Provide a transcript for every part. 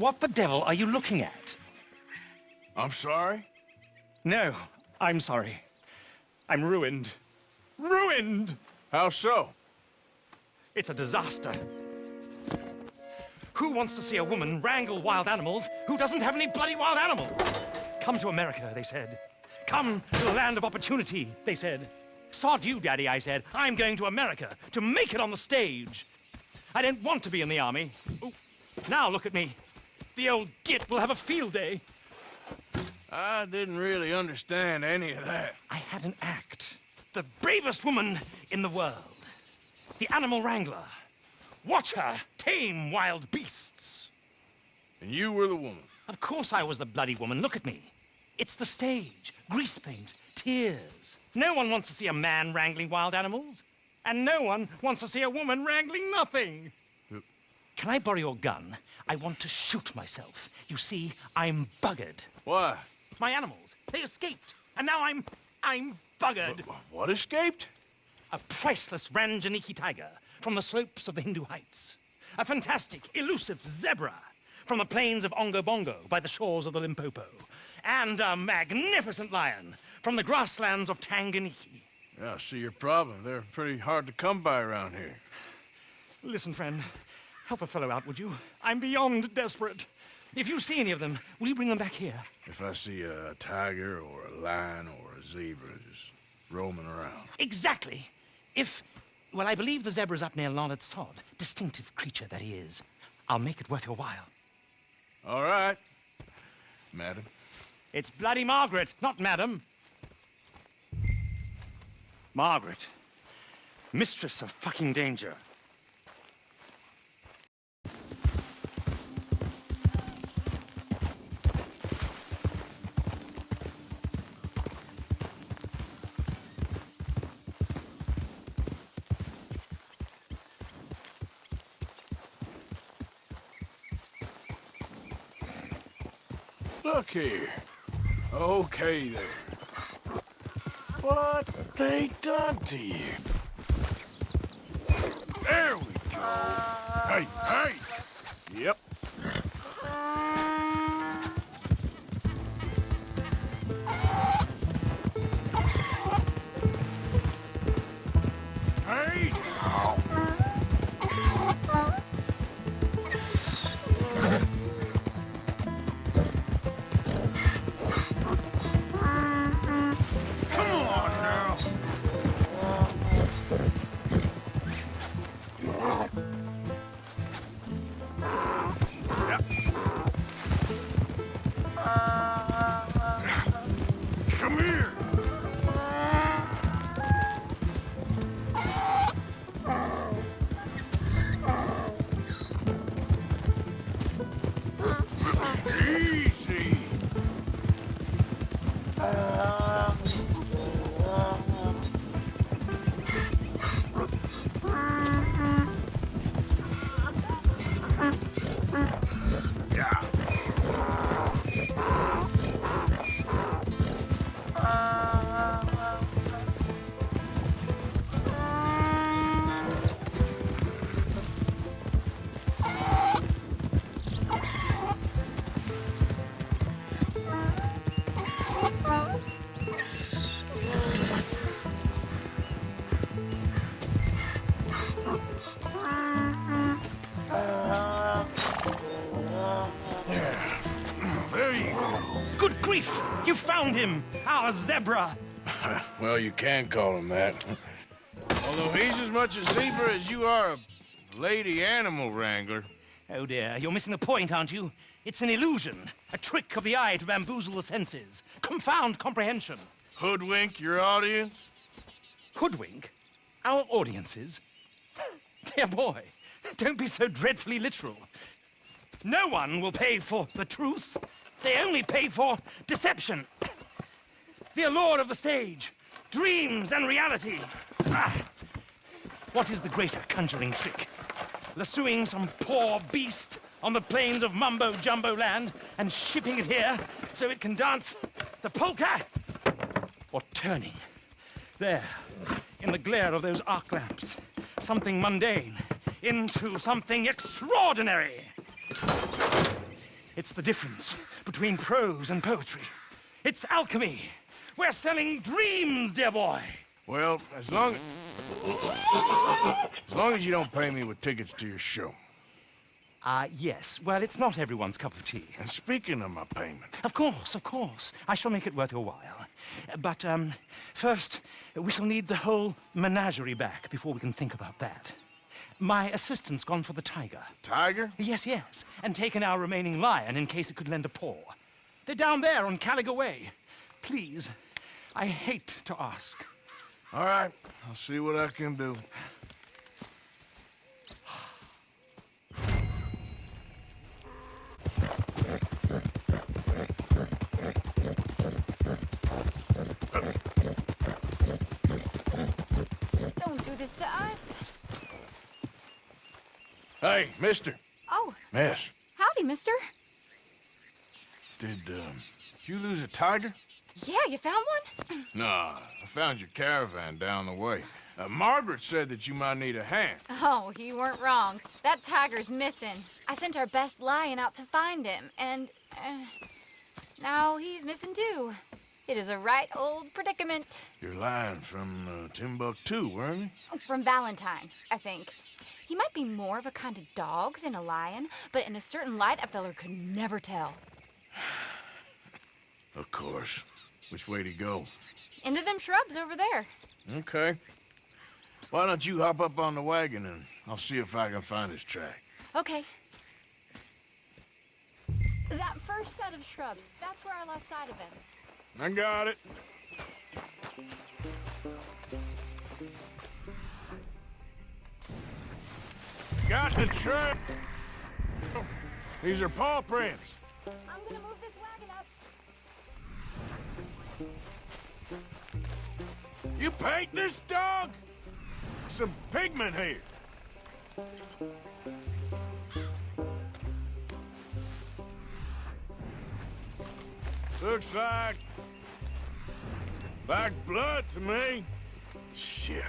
What the devil are you looking at? I'm sorry? No, I'm sorry. I'm ruined. Ruined! How so? It's a disaster. Who wants to see a woman wrangle wild animals who doesn't have any bloody wild animals? Come to America, they said. Come to the land of opportunity, they said. Sod you, Daddy, I said. I'm going to America to make it on the stage. I don't want to be in the army. Ooh, now look at me. The old git will have a field day. I didn't really understand any of that. I had an act. The bravest woman in the world. The animal wrangler. Watch her tame wild beasts. And you were the woman. Of course I was the bloody woman. Look at me. It's the stage. Grease paint. Tears. No one wants to see a man wrangling wild animals. And no one wants to see a woman wrangling nothing. Can I borrow your gun? I want to shoot myself. You see, I'm buggered. Why? My animals, they escaped. And now I'm buggered. What escaped? A priceless Ranjaniki tiger from the slopes of the Hindu Heights. A fantastic, elusive zebra from the plains of Ongo Bongo by the shores of the Limpopo. And a magnificent lion from the grasslands of Tanganyika. Yeah, I see your problem. They're pretty hard to come by around here. Listen, friend, help a fellow out, would you? I'm beyond desperate. If you see any of them, will you bring them back here? If I see a tiger or a lion or a zebra just roaming around. Exactly. Well, I believe the zebra's up near Larned Sod. Distinctive creature that he is. I'll make it worth your while. All right, madam. It's bloody Margaret, not madam. Margaret. Mistress of fucking danger. Look here. Okay there. What they done to you? There we go. Hey, hey! Yep. Hey now! Come here! Easy! Yeah. There you go. Good grief! You found him! Our zebra! Well, you can call him that. Although he's as much a zebra as you are a lady animal wrangler. Oh dear, you're missing the point, aren't you? It's an illusion, a trick of the eye to bamboozle the senses, confound comprehension. Hoodwink your audience? Hoodwink? Our audiences? Dear boy, don't be so dreadfully literal. No one will pay for the truth. They only pay for deception. The allure of the stage, dreams and reality. What is the greater conjuring trick? Lassoing some poor beast on the plains of mumbo-jumbo land and shipping it here so it can dance the polka? Or turning, there, in the glare of those arc lamps, something mundane into something extraordinary. It's the difference between prose and poetry. It's alchemy. We're selling dreams, dear boy. Well, as long as you don't pay me with tickets to your show. Yes. Well, it's not everyone's cup of tea. And speaking of my payment... Of course, of course. I shall make it worth your while. But, first, we shall need the whole menagerie back before we can think about that. My assistant's gone for the tiger. Tiger? Yes, yes. And taken our remaining lion in case it could lend a paw. They're down there on Caliga Way. Please, I hate to ask. All right, I'll see what I can do. Don't do this to us. Hey, mister. Oh, Miss, howdy, mister. did you lose a tiger? Yeah, you found one? Nah, I found your caravan down the way. Margaret said that you might need a hand. Oh, you weren't wrong. That tiger's missing. I sent our best lion out to find him, and now he's missing too. It is a right old predicament. You're lying from Timbuktu, weren't you? From Valentine, I think. He might be more of a kind of dog than a lion, but in a certain light, a feller could never tell. Of course. Which way to go? Into them shrubs over there. Okay. Why don't you hop up on the wagon and I'll see if I can find his track. Okay. That first set of shrubs, that's where I lost sight of him. I got it. Got the track. These are paw prints. I'm gonna move this wagon up. You paint this dog? Some pigment here. Looks like blood to me. Shit.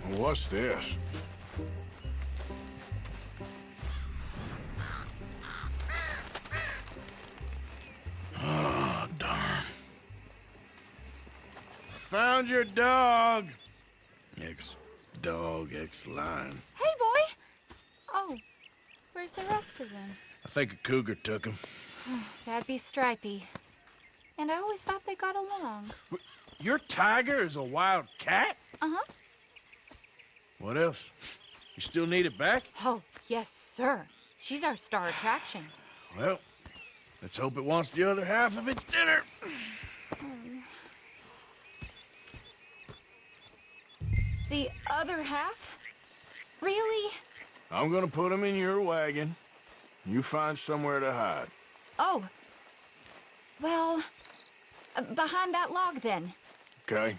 What's this? Oh, darn. Found your dog. Ex-dog, ex-lion. Hey, boy! Oh, where's the rest of them? I think a cougar took him. That'd be Stripey. And I always thought they got along. Your tiger is a wild cat? Uh-huh. What else? You still need it back? Oh, yes, sir. She's our star attraction. Well, let's hope it wants the other half of its dinner. The other half? Really? I'm gonna put him in your wagon. You find somewhere to hide. Oh. Well, behind that log, then. Okay?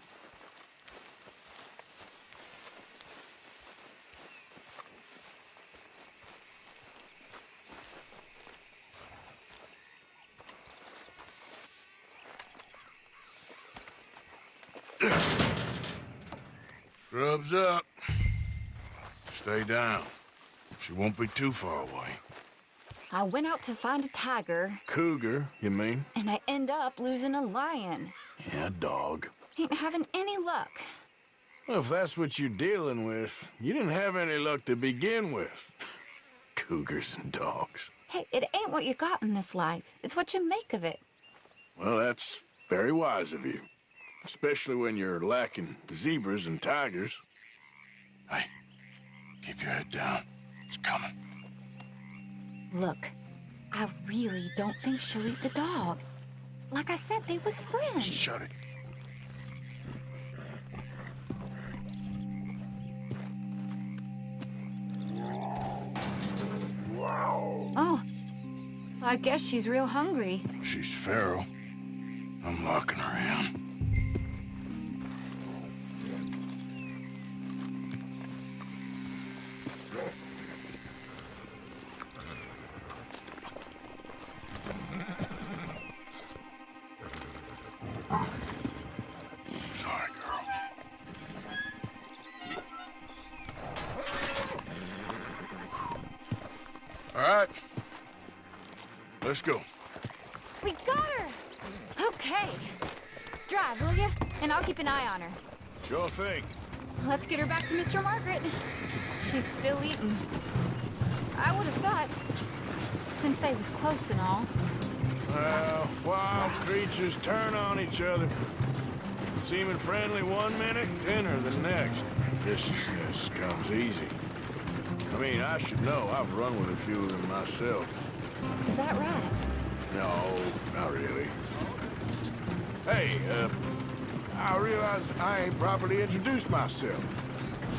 Scrubs up. Stay down. She won't be too far away. I went out to find a tiger, Cougar, you mean? and I end up losing a lion. Yeah, dog. Ain't having any luck. Well, if that's what you're dealing with, you didn't have any luck to begin with. Cougars and dogs. Hey, it ain't what you got in this life. It's what you make of it. Well, that's very wise of you. Especially when you're lacking zebras and tigers. Hey, keep your head down. It's coming. Look, I really don't think she'll eat the dog. Like I said, they was friends. Shut it. Oh, I guess she's real hungry. She's feral. I'm locking her in. Sorry, girl. All right. Let's go. We got her! Okay. Drive, will you? And I'll keep an eye on her. Sure thing. Let's get her back to Mr. Margaret. She's still eating. I would have thought, since they was close and all. Well, wild creatures turn on each other. Seeming friendly one minute, dinner the next. Viciousness comes easy. I mean, I should know. I've run with a few of them myself. Is that right? No, not really. Hey, I realize I ain't properly introduced myself.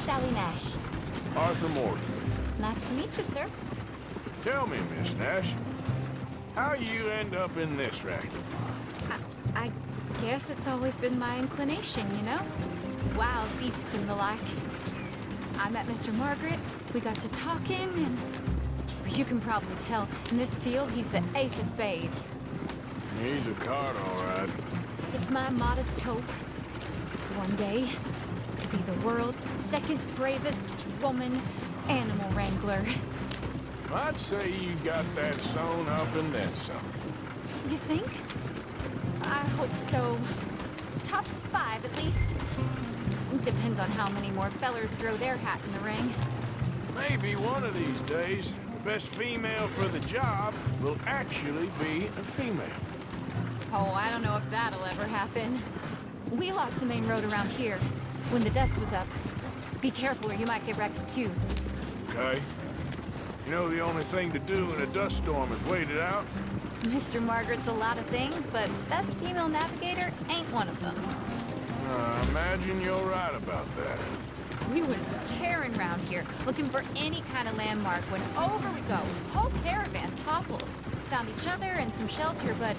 Sally Nash. Arthur Morgan. Nice to meet you, sir. Tell me, Miss Nash, how you end up in this racket? I guess it's always been my inclination, you know? Wild beasts and the like. I met Mr. Margaret, we got to talking, and you can probably tell, in this field, he's the ace of spades. He's a card, all right. It's my modest hope, one day, to be the world's second bravest woman animal wrangler. I'd say you got that sewn up and then some. You think? I hope so. Top 5, at least. Depends on how many more fellers throw their hat in the ring. Maybe one of these days, the best female for the job will actually be a female. Oh, I don't know if that'll ever happen. We lost the main road around here when the dust was up. Be careful or you might get wrecked too. Okay? You know the only thing to do in a dust storm is wait it out? Mr. Margaret's a lot of things, but best female navigator ain't one of them. I imagine you're right about that. We was tearing round here, looking for any kind of landmark when over we go. Whole caravan toppled. Found each other and some shelter, but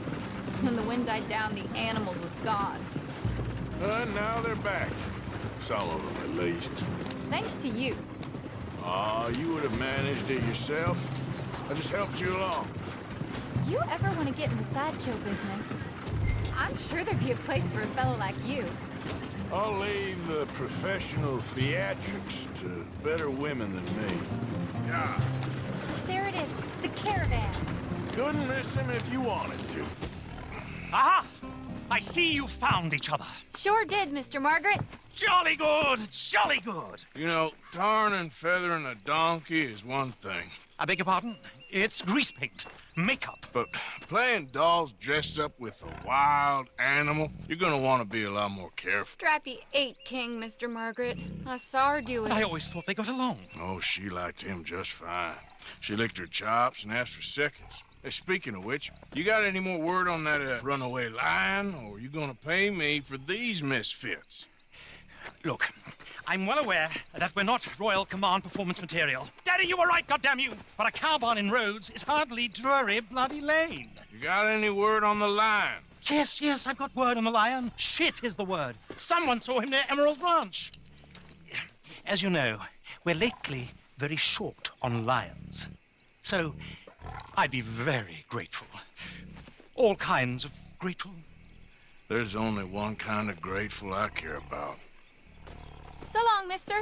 when the wind died down, the animals was gone. Now they're back. Some of them, at least. Thanks to you. Aw, you would have managed it yourself. I just helped you along. You ever want to get in the sideshow business? I'm sure there'd be a place for a fellow like you. I'll leave the professional theatrics to better women than me. Yeah. There it is, the caravan. Couldn't miss him if you wanted to. Aha! I see you found each other. Sure did, Mr. Margaret. Jolly good, jolly good. You know, tarring and feathering a donkey is one thing. I beg your pardon? It's grease paint, makeup. But playing dolls dressed up with a wild animal, you're gonna want to be a lot more careful. Strappy ate King, Mr. Margaret. I saw her do it. I always thought they got along. Oh, she liked him just fine. She licked her chops and asked for seconds. Hey, speaking of which, you got any more word on that runaway lion, or you gonna pay me for these misfits? Look, I'm well aware that we're not Royal Command performance material. Daddy, you were right, goddamn you! But a cow barn in Rhodes is hardly Drury Bloody Lane. You got any word on the lion? Yes, I've got word on the lion. Shit is the word. Someone saw him near Emerald Ranch. As you know, we're lately very short on lions. So, I'd be very grateful. All kinds of grateful. There's only one kind of grateful I care about. So long, mister.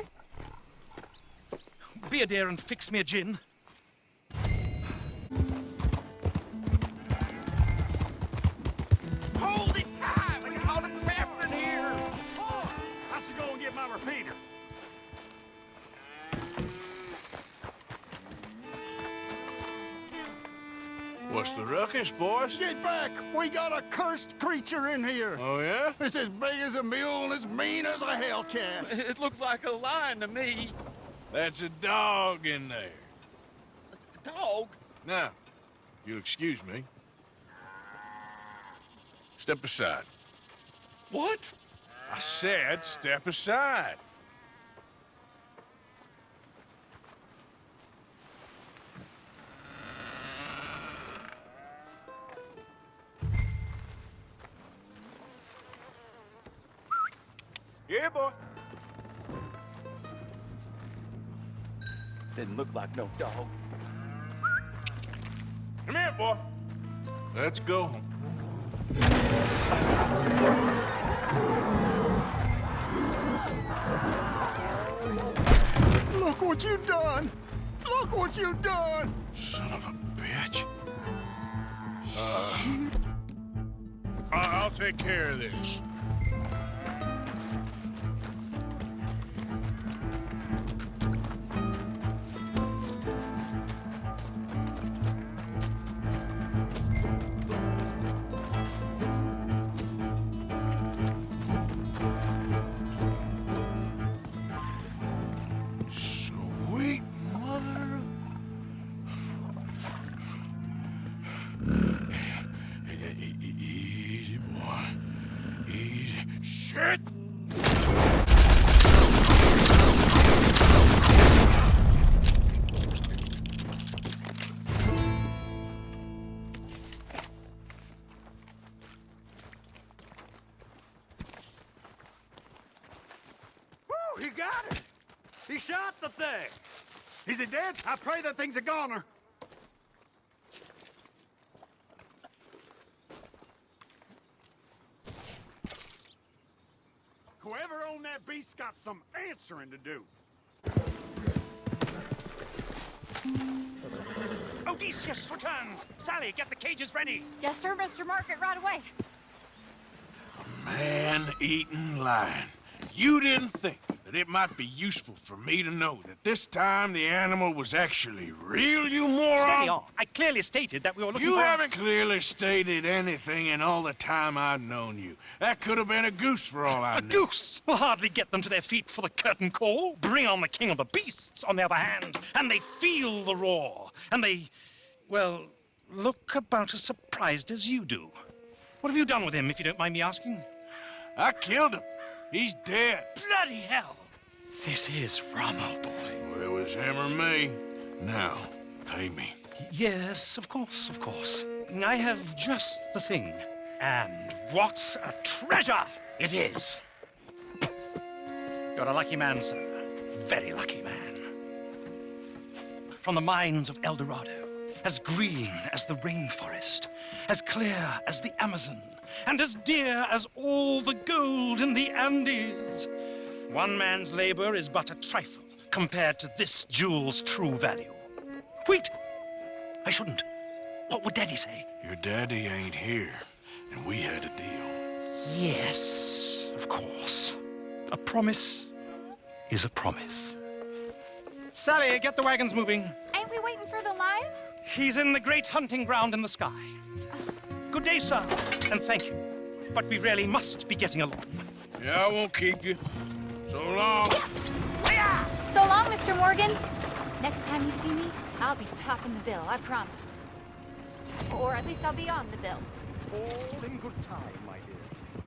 Be a dear and fix me a gin. Hold it tight! We caught him trapped in here! Oh, I should go and get my repeater. What's the ruckus, boys? Get back! We got a cursed creature in here! Oh, yeah? It's as big as a mule and as mean as a hellcat. It looks like a lion to me. That's a dog in there. Dog? Now, if you'll excuse me. Step aside. What? I said step aside. Yeah, boy. Didn't look like no dog. Come here, boy. Let's go home. Look what you done! Look what you done! Son of a bitch. I'll take care of this. Sweet mother. Easy, boy. Easy. Shit! Woo, he got it! He shot the thing! Is he dead? I pray that thing's a goner. Whoever owned that beast's got some answering to do. Odysseus returns! Sally, get the cages ready! Yes, sir, Mr. Margaret, right away. Man-eating lion. You didn't think that it might be useful for me to know that this time the animal was actually real, you moron? Steady on. I clearly stated that we were looking You for... haven't clearly stated anything in all the time I've known you. That could have been a goose for all I A know. goose will hardly get them to their feet for the curtain call. Bring on the king of the beasts, on the other hand, and they feel the roar. And they, well, look about as surprised as you do. What have you done with him, if you don't mind me asking? I killed him. He's dead. Bloody hell! This is Ramo, boy. Well, it was him or me. Now, pay me. Yes, of course, of course. I have just the thing. And what a treasure it is! You're a lucky man, sir. Very lucky man. From the mines of El Dorado, as green as the rainforest, as clear as the Amazon, and as dear as all the gold in the Andes. One man's labor is but a trifle compared to this jewel's true value. Wait! I shouldn't. What would Daddy say? Your daddy ain't here, and we had a deal. Yes, of course. A promise is a promise. Sally, get the wagons moving. Ain't we waiting for the lion? He's in the great hunting ground in the sky. Good day, sir, and thank you. But we really must be getting along. Yeah, I won't keep you. So long. So long, Mr. Morgan. Next time you see me, I'll be topping the bill, I promise. Or at least I'll be on the bill. All in good time, my dear.